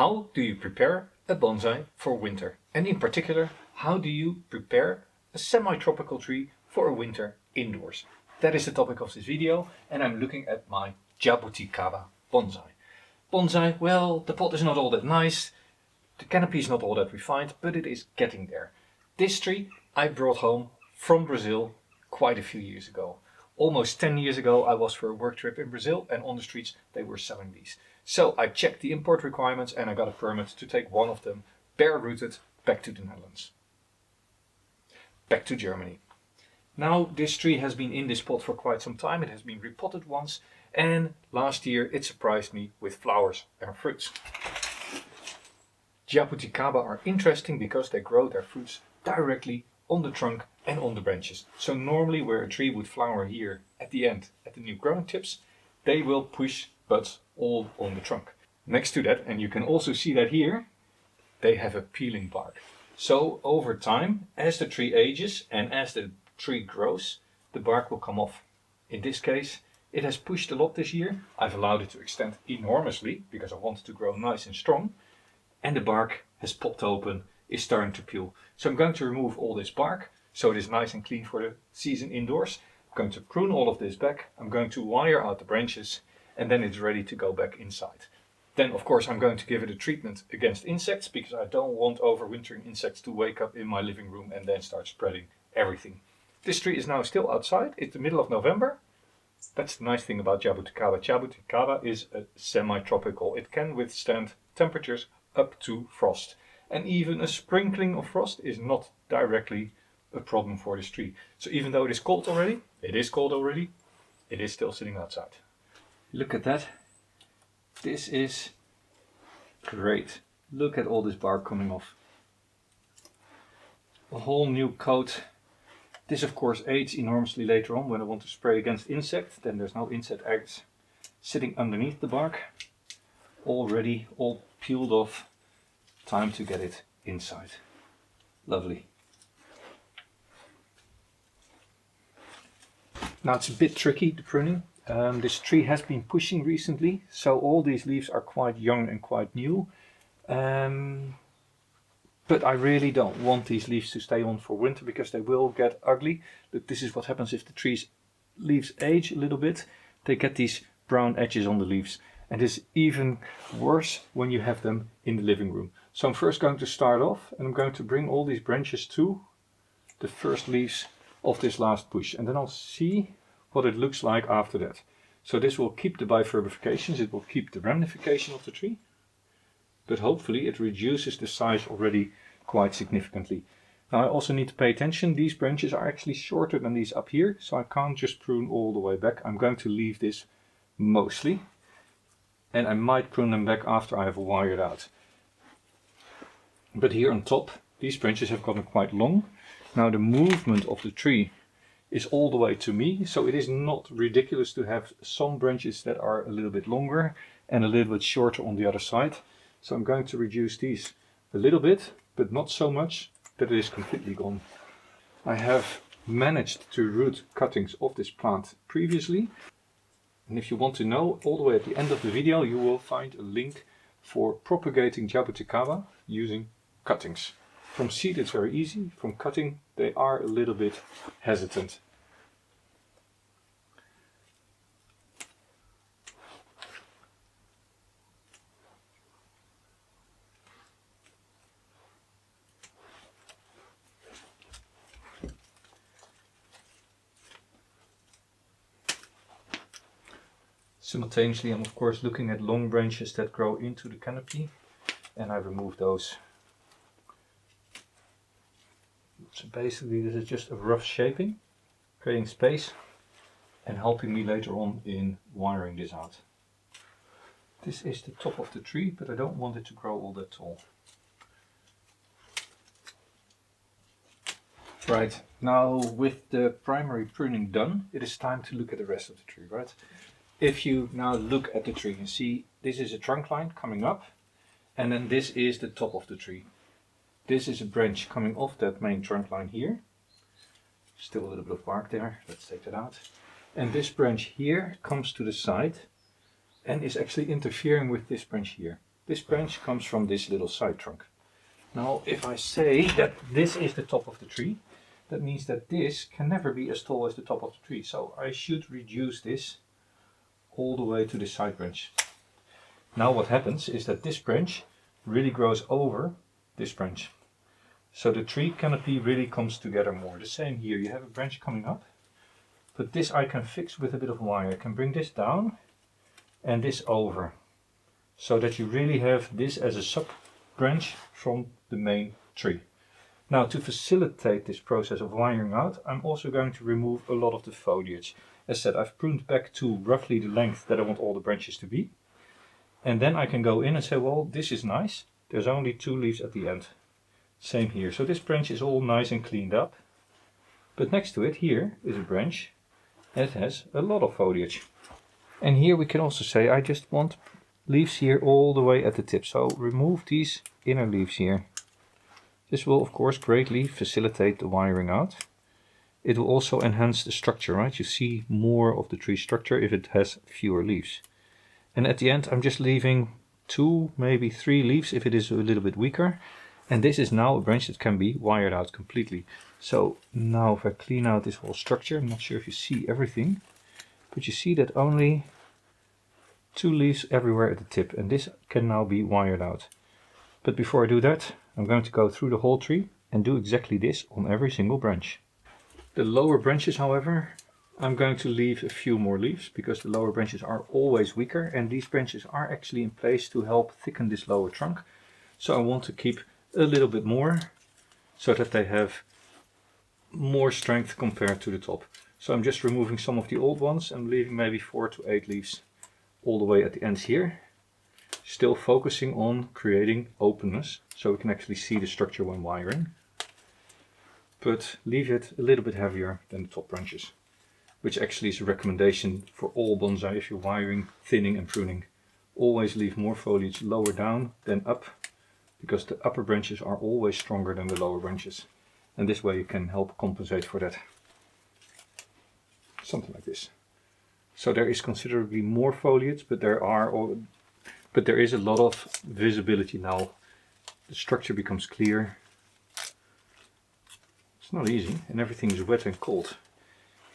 How do you prepare a bonsai for winter? And in particular, how do you prepare a semi-tropical tree for a winter indoors? That is the topic of this video, and I'm looking at my Jabuticaba bonsai. Bonsai, well, the pot is not all that nice, the canopy is not all that refined, but it is getting there. This tree I brought home from Brazil quite a few years ago. Almost 10 years ago I was for a work trip in Brazil, and on the streets they were selling these. So I checked the import requirements and I got a permit to take one of them bare rooted back to the Netherlands. Back to Germany. Now this tree has been in this pot for quite some time. It has been repotted once, and last year it surprised me with flowers and fruits. Jabuticaba are interesting because they grow their fruits directly on the trunk and on the branches. So normally where a tree would flower here at the end, at the new growing tips, they will push buds all on the trunk. Next to that, and you can also see that here, they have a peeling bark. So over time, as the tree ages and as the tree grows, the bark will come off. In this case, it has pushed a lot this year. I've allowed it to extend enormously because I want it to grow nice and strong. And the bark has popped open, is starting to peel. So I'm going to remove all this bark so it is nice and clean for the season indoors. I'm going to prune all of this back. I'm going to wire out the branches, and then it's ready to go back inside. Then of course I'm going to give it a treatment against insects because I don't want overwintering insects to wake up in my living room and then start spreading everything. This tree is now still outside. It's the middle of November. That's the nice thing about Jabuticaba. Jabuticaba is a semi-tropical. It can withstand temperatures up to frost. And even a sprinkling of frost is not directly a problem for this tree. So even though it is cold already, it is still sitting outside. Look at that. This is great. Look at all this bark coming off. A whole new coat. This of course aids enormously later on when I want to spray against insects. Then there's no insect eggs sitting underneath the bark. Already all peeled off. Time to get it inside. Lovely. Now it's a bit tricky, the pruning. This tree has been pushing recently, so all these leaves are quite young and quite new. But I really don't want these leaves to stay on for winter because they will get ugly. Look, this is what happens if the tree's leaves age a little bit. They get these brown edges on the leaves. And it's even worse when you have them in the living room. So I'm first going to start off and I'm going to bring all these branches to the first leaves of this last push. And then I'll see what it looks like after that. So this will keep the bifurcations, it will keep the ramification of the tree. But hopefully it reduces the size already quite significantly. Now I also need to pay attention. These branches are actually shorter than these up here. So I can't just prune all the way back. I'm going to leave this mostly. And I might prune them back after I have wired out. But here on top, these branches have gotten quite long. Now the movement of the tree is all the way to me, so it is not ridiculous to have some branches that are a little bit longer and a little bit shorter on the other side. So I'm going to reduce these a little bit, but not so much that it is completely gone. I have managed to root cuttings of this plant previously. And if you want to know, all the way at the end of the video you will find a link for propagating Jabuticaba using cuttings. From seed it's very easy, from cutting they are a little bit hesitant. Simultaneously I'm of course looking at long branches that grow into the canopy, and I remove those. So basically this is just a rough shaping, creating space and helping me later on in wiring this out. This is the top of the tree, but I don't want it to grow all that tall. Right, now with the primary pruning done, it is time to look at the rest of the tree, right? If you now look at the tree and see this is a trunk line coming up, and then this is the top of the tree. This is a branch coming off that main trunk line here. Still a little bit of bark there, let's take that out. And this branch here comes to the side and is actually interfering with this branch here. This branch comes from this little side trunk. Now, if I say that this is the top of the tree, that means that this can never be as tall as the top of the tree. So I should reduce this all the way to the side branch. Now what happens is that this branch really grows over this branch. So the tree canopy really comes together more. The same here, you have a branch coming up, but this I can fix with a bit of wire. I can bring this down and this over, so that you really have this as a sub branch from the main tree. Now, to facilitate this process of wiring out, I'm also going to remove a lot of the foliage. As said, I've pruned back to roughly the length that I want all the branches to be. And then I can go in and say, well, this is nice. There's only 2 leaves at the end. Same here. So this branch is all nice and cleaned up. But next to it here is a branch and it has a lot of foliage. And here we can also say, I just want leaves here all the way at the tip. So remove these inner leaves here. This will of course greatly facilitate the wiring out. It will also enhance the structure, right? You see more of the tree structure if it has fewer leaves. And at the end I'm just leaving 2, maybe 3 leaves if it is a little bit weaker. And this is now a branch that can be wired out completely. So now if I clean out this whole structure, I'm not sure if you see everything, but you see that only 2 leaves everywhere at the tip, and this can now be wired out. But before I do that, I'm going to go through the whole tree and do exactly this on every single branch. The lower branches, however, I'm going to leave a few more leaves because the lower branches are always weaker, and these branches are actually in place to help thicken this lower trunk. So I want to keep a little bit more so that they have more strength compared to the top. So I'm just removing some of the old ones and leaving maybe 4 to 8 leaves all the way at the ends here. Still focusing on creating openness so we can actually see the structure when wiring. But leave it a little bit heavier than the top branches, which actually is a recommendation for all bonsai if you're wiring, thinning and pruning. Always leave more foliage lower down than up, because the upper branches are always stronger than the lower branches. And this way you can help compensate for that. Something like this. So there is considerably more foliage, but there is a lot of visibility now. The structure becomes clear. It's not easy, and everything is wet and cold.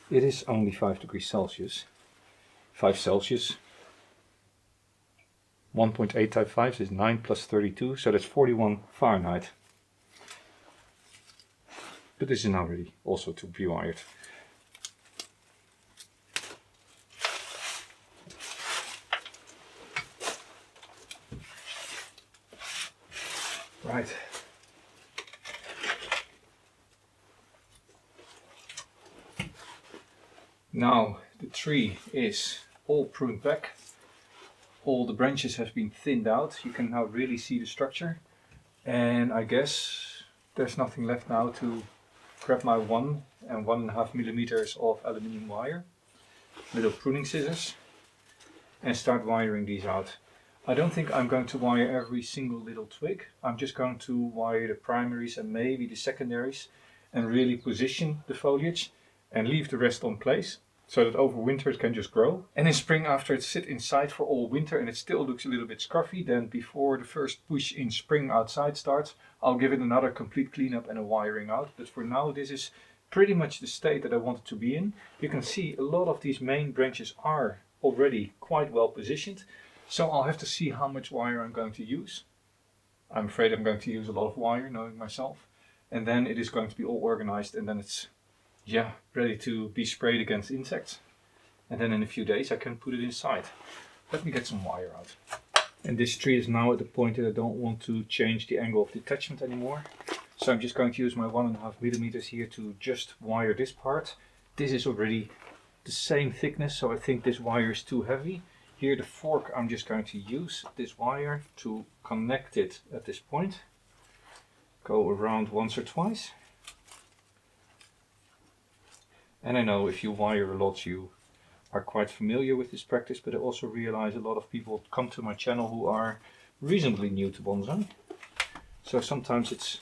It is only 5 degrees Celsius. 5 Celsius. 1.8 type 5 is 9 plus 32, so that's 41 Fahrenheit. But this is now ready also to be wired. Right. Now the tree is all pruned back. All the branches have been thinned out. You can now really see the structure. And I guess there's nothing left now to grab my 1 and 1.5 millimeters of aluminium wire, little pruning scissors, and start wiring these out. I don't think I'm going to wire every single little twig. I'm just going to wire the primaries and maybe the secondaries and really position the foliage and leave the rest on place so that over winter it can just grow. And in spring, after it sits inside for all winter and it still looks a little bit scruffy, then before the first push in spring outside starts, I'll give it another complete cleanup and a wiring out. But for now, this is pretty much the state that I want it to be in. You can see a lot of these main branches are already quite well positioned. So I'll have to see how much wire I'm going to use. I'm afraid I'm going to use a lot of wire, knowing myself. And then it is going to be all organized, and then it's ready to be sprayed against insects. And then in a few days I can put it inside. Let me get some wire out. And this tree is now at the point that I don't want to change the angle of detachment anymore. So I'm just going to use my 1.5 millimeters here to just wire this part. This is already the same thickness, so I think this wire is too heavy. Here the fork, I'm just going to use this wire to connect it at this point. Go around once or twice. And I know if you wire a lot you are quite familiar with this practice, but I also realize a lot of people come to my channel who are reasonably new to bonsai. So sometimes it's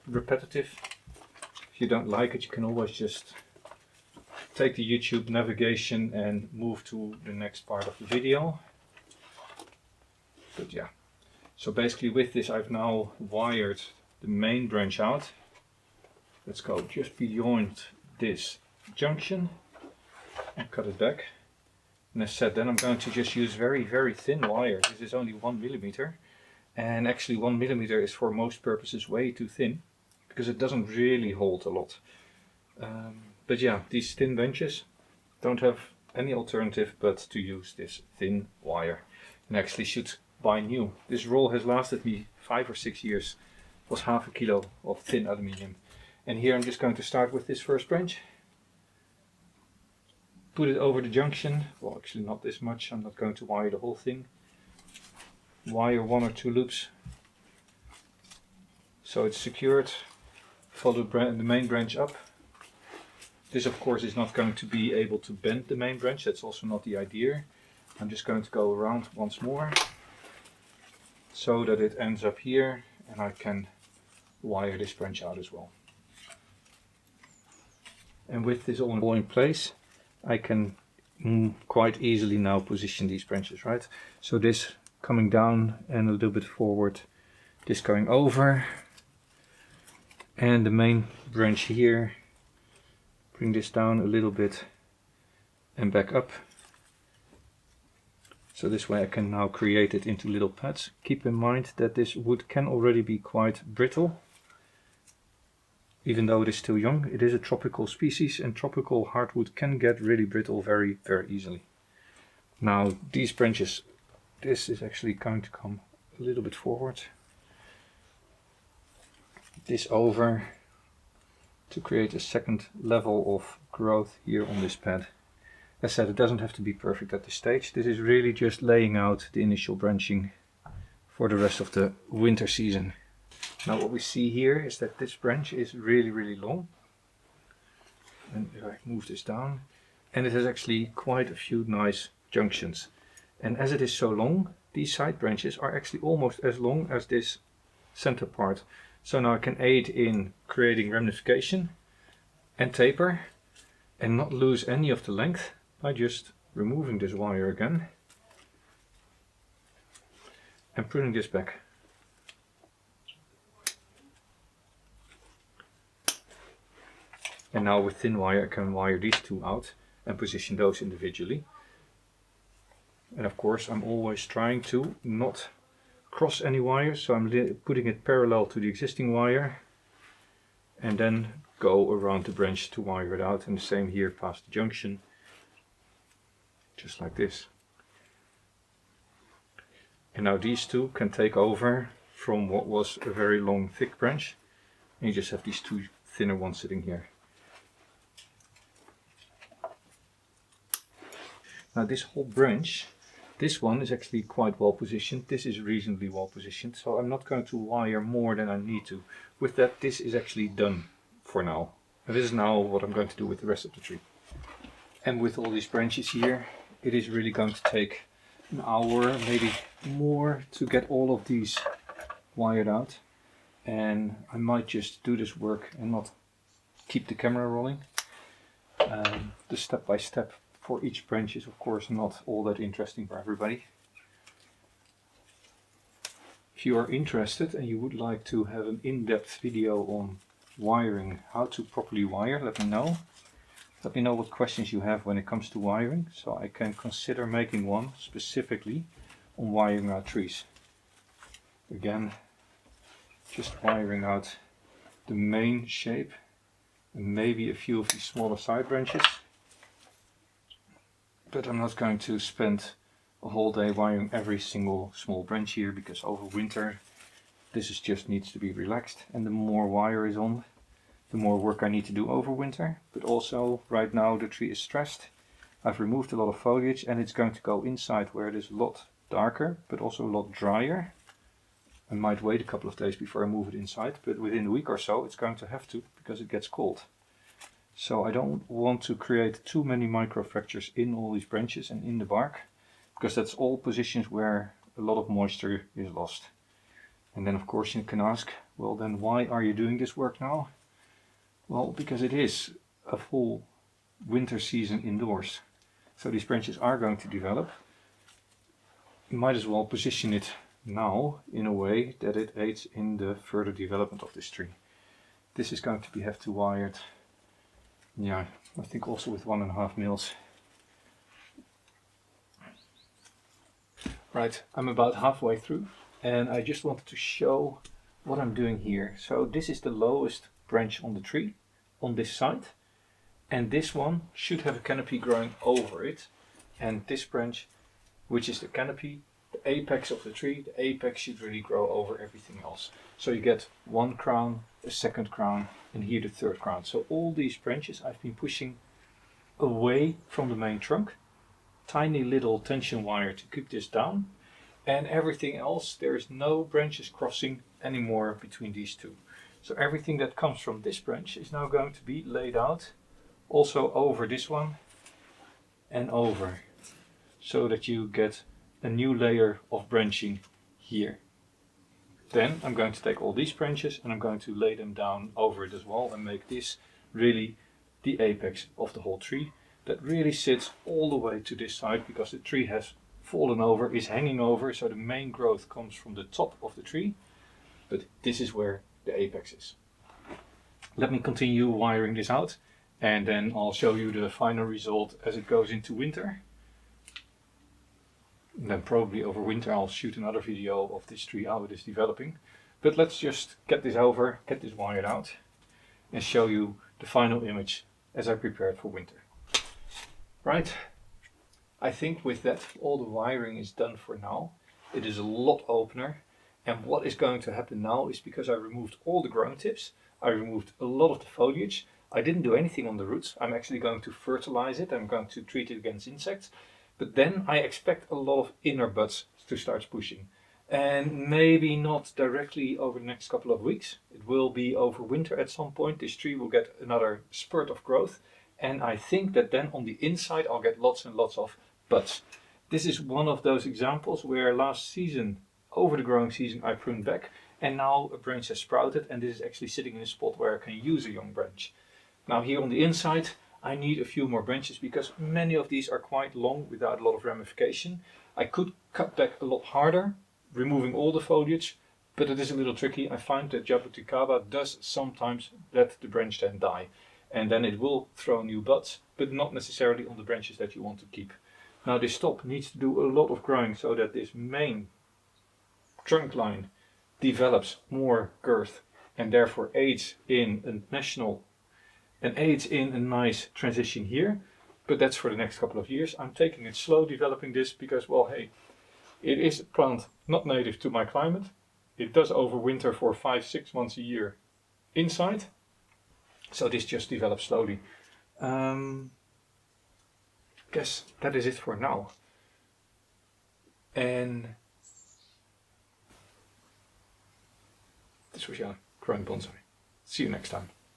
repetitive. If you don't like it, you can always just take the YouTube navigation and move to the next part of the video. But yeah, So basically with this I've now wired the main branch out. Let's go just beyond this junction and cut it back. And as said, then I'm going to just use very, very thin wire. This is only 1 millimeter. And actually 1 millimeter is for most purposes way too thin, because it doesn't really hold a lot. But yeah, these thin benches don't have any alternative but to use this thin wire. And actually should buy new. This roll has lasted me 5 or 6 years. It was half a kilo of thin aluminium. And here I'm just going to start with this first branch. Put it over the junction. Well, actually not this much. I'm not going to wire the whole thing. Wire 1 or 2 loops so it's secured. Follow the main branch up. This of course is not going to be able to bend the main branch. That's also not the idea. I'm just going to go around once more so that it ends up here, and I can wire this branch out as well. And with this all in place, I can quite easily now position these branches, right? So this coming down and a little bit forward, this going over, and the main branch here, bring this down a little bit and back up. So this way I can now create it into little pads. Keep in mind that this wood can already be quite brittle. Even though it is still young, it is a tropical species, and tropical hardwood can get really brittle very, very easily. Now these branches, this is actually going to come a little bit forward. This over to create a second level of growth here on this pad. As said, it doesn't have to be perfect at this stage. This is really just laying out the initial branching for the rest of the winter season. Now what we see here is that this branch is really, really long. And if I move this down, and it has actually quite a few nice junctions. And as it is so long, these side branches are actually almost as long as this center part. So now I can aid in creating ramification and taper and not lose any of the length by just removing this wire again and pruning this back. And now with thin wire I can wire these two out and position those individually. And of course I'm always trying to not cross any wires, so I'm putting it parallel to the existing wire and then go around the branch to wire it out, and the same here past the junction, just like this. And now these two can take over from what was a very long thick branch, and you just have these two thinner ones sitting here. Now this whole branch, this one is actually quite well positioned. This is reasonably well positioned, so I'm not going to wire more than I need to. With that, this is actually done for now. And this is now what I'm going to do with the rest of the tree. And with all these branches here, it is really going to take an hour, maybe more, to get all of these wired out. And I might just do this work and not keep the camera rolling. The step by step for each branch is of course not all that interesting for everybody. If you are interested and you would like to have an in-depth video on wiring, how to properly wire, let me know. Let me know what questions you have when it comes to wiring, so I can consider making one specifically on wiring our trees. Again, just wiring out the main shape and maybe a few of these smaller side branches. But I'm not going to spend a whole day wiring every single small branch here, because over winter this is just needs to be relaxed, and the more wire is on, the more work I need to do over winter. But also right now the tree is stressed. I've removed a lot of foliage and it's going to go inside where it is a lot darker but also a lot drier. I might wait a couple of days before I move it inside, but within a week or so it's going to have to, because it gets cold. So I don't want to create too many microfractures in all these branches and in the bark, because that's all positions where a lot of moisture is lost. And then of course you can ask, well then why are you doing this work now? Well, because it is a full winter season indoors. So these branches are going to develop. You might as well position it now in a way that it aids in the further development of this tree. This is going to be have to wired, yeah, I think also with 1.5 mils. Right, I'm about halfway through and I just wanted to show what I'm doing here. So this is the lowest branch on the tree on this side, and this one should have a canopy growing over it, and this branch, which is the canopy, the apex of the tree, the apex should really grow over everything else. So you get one crown, a second crown, and here the third crown. So all these branches I've been pushing away from the main trunk, tiny little tension wire to keep this down, and everything else, there is no branches crossing anymore between these two. So everything that comes from this branch is now going to be laid out also over this one and over, so that you get a new layer of branching here. Then I'm going to take all these branches and I'm going to lay them down over it as well and make this really the apex of the whole tree that really sits all the way to this side, because the tree has fallen over, is hanging over, so the main growth comes from the top of the tree, but this is where the apex is. Let me continue wiring this out and then I'll show you the final result as it goes into winter. And then probably over winter I'll shoot another video of this tree, how it is developing. But let's just get this over, get this wired out and show you the final image as I prepared for winter. Right, I think with that all the wiring is done for now. It is a lot opener, and what is going to happen now is, because I removed all the growing tips, I removed a lot of the foliage, I didn't do anything on the roots. I'm actually going to fertilize it, I'm going to treat it against insects, but then I expect a lot of inner buds to start pushing. And maybe not directly over the next couple of weeks. It will be over winter at some point. This tree will get another spurt of growth. And I think that then on the inside I'll get lots and lots of buds. This is one of those examples where last season, over the growing season, I pruned back and now a branch has sprouted, and this is actually sitting in a spot where I can use a young branch. Now here on the inside I need a few more branches because many of these are quite long without a lot of ramification. I could cut back a lot harder, removing all the foliage, but it is a little tricky. I find that Jabuticaba does sometimes let the branch then die. And then it will throw new buds, but not necessarily on the branches that you want to keep. Now this top needs to do a lot of growing so that this main trunk line develops more girth and therefore aids in a nice transition here. But that's for the next couple of years. I'm taking it slow developing this because, well, hey, it is a plant not native to my climate. It does overwinter for 5-6 months a year inside. So this just develops slowly. Guess that is it for now. And this was Jelle, growing bonsai. See you next time.